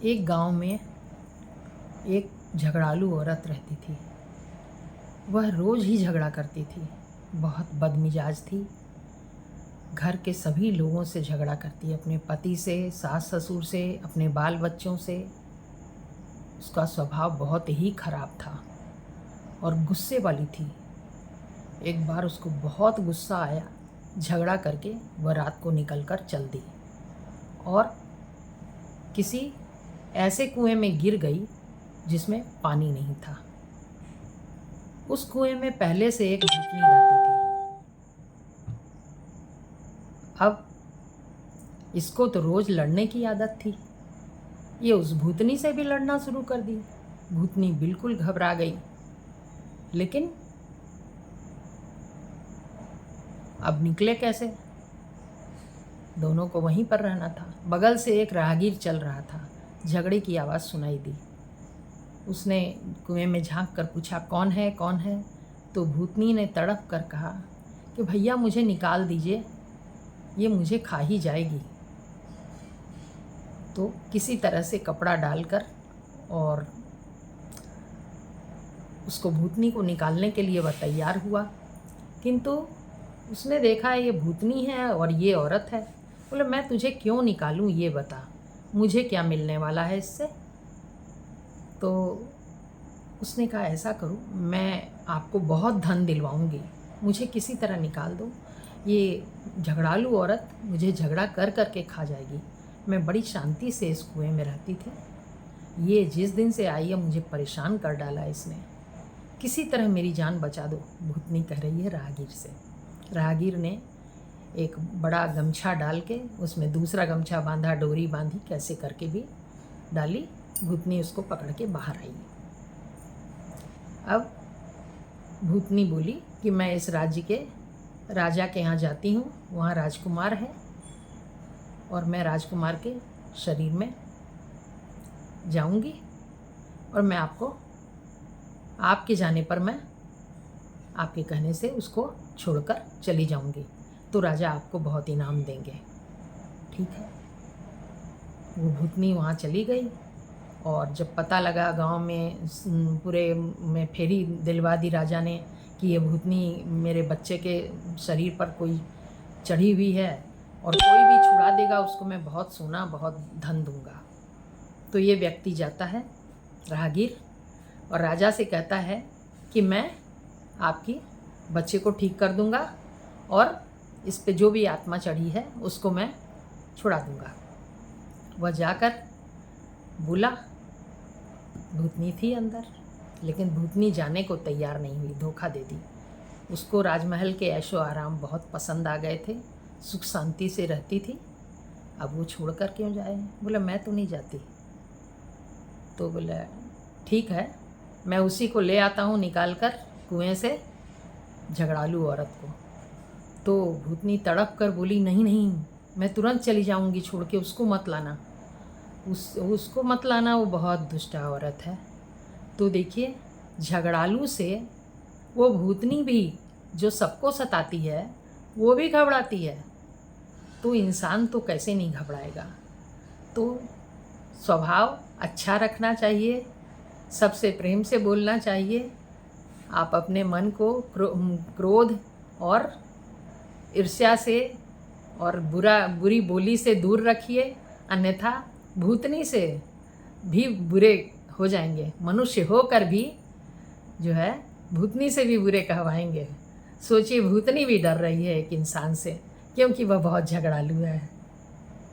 एक गांव में एक झगड़ालू औरत रहती थी। वह रोज़ ही झगड़ा करती थी, बहुत बदमिजाज थी। घर के सभी लोगों से झगड़ा करती, अपने पति से, सास ससुर से, अपने बाल बच्चों से। उसका स्वभाव बहुत ही खराब था और गुस्से वाली थी। एक बार उसको बहुत गुस्सा आया, झगड़ा करके वह रात को निकलकर चल दी और किसी ऐसे कुएं में गिर गई जिसमें पानी नहीं था। उस कुएं में पहले से एक भूतनी रहती थी। अब इसको तो रोज़ लड़ने की आदत थी। ये उस भूतनी से भी लड़ना शुरू कर दी। भूतनी बिल्कुल घबरा गई, लेकिन अब निकले कैसे? दोनों को वहीं पर रहना था। बगल से एक राहगीर चल रहा था। झगड़े की आवाज़ सुनाई दी। उसने कुएं में झांक कर पूछा, कौन है, कौन है? तो भूतनी ने तड़प कर कहा कि भैया मुझे निकाल दीजिए, ये मुझे खा ही जाएगी। तो किसी तरह से कपड़ा डालकर और उसको भूतनी को निकालने के लिए वह तैयार हुआ, किंतु उसने देखा ये भूतनी है और ये औरत है। बोले, मैं तुझे क्यों निकालूं, ये बता, मुझे क्या मिलने वाला है इससे? तो उसने कहा, ऐसा करूं, मैं आपको बहुत धन दिलवाऊंगी, मुझे किसी तरह निकाल दो। ये झगड़ालू औरत मुझे झगड़ा कर कर के खा जाएगी। मैं बड़ी शांति से इस कुएं में रहती थी, ये जिस दिन से आई है मुझे परेशान कर डाला इसने। किसी तरह मेरी जान बचा दो। भूतनी कह रही है राहगीर से। राहगीर ने एक बड़ा गमछा डाल के उसमें दूसरा गमछा बांधा, डोरी बांधी, कैसे करके भी डाली। भूतनी उसको पकड़ के बाहर आई। अब भूतनी बोली कि मैं इस राज्य के राजा के यहाँ जाती हूँ, वहाँ राजकुमार है और मैं राजकुमार के शरीर में जाऊँगी और मैं आपको, आपके जाने पर मैं आपके कहने से उसको छोड़कर चली जाऊँगी, तो राजा आपको बहुत इनाम देंगे। ठीक है। वो भूतनी वहाँ चली गई और जब पता लगा गांव में, पूरे में फेरी दिलवा दी राजा ने कि ये भूतनी मेरे बच्चे के शरीर पर कोई चढ़ी हुई है और कोई भी छुड़ा देगा उसको मैं बहुत सोना, बहुत धन दूंगा। तो ये व्यक्ति जाता है राहगीर और राजा से कहता है कि मैं आपकी बच्चे को ठीक कर दूंगा और इस पे जो भी आत्मा चढ़ी है उसको मैं छुड़ा दूंगा। वह जाकर बोला, भूतनी थी अंदर, लेकिन भूतनी जाने को तैयार नहीं हुई, धोखा दे दी। उसको राजमहल के ऐशो आराम बहुत पसंद आ गए थे, सुख शांति से रहती थी। अब वो छोड़ कर क्यों जाए? बोला, मैं तो नहीं जाती। तो बोला, ठीक है, मैं उसी को ले आता हूँ निकाल कर कुएं से, झगड़ालू औरत को। तो भूतनी तड़प कर बोली, नहीं नहीं, मैं तुरंत चली जाऊँगी, छोड़ के उसको मत लाना, उसको मत लाना, वो बहुत दुष्ट औरत है। तो देखिए, झगड़ालू से वो भूतनी भी जो सबको सताती है वो भी घबराती है, तो इंसान तो कैसे नहीं घबराएगा। तो स्वभाव अच्छा रखना चाहिए, सबसे प्रेम से बोलना चाहिए। आप अपने मन को क्रोध और ईर्ष्या से और बुरी बोली से दूर रखिए, अन्यथा भूतनी से भी बुरे हो जाएंगे। मनुष्य होकर भी जो है भूतनी से भी बुरे कहवाएंगे। सोचिए, भूतनी भी डर रही है एक इंसान से, क्योंकि वह बहुत झगड़ालू है।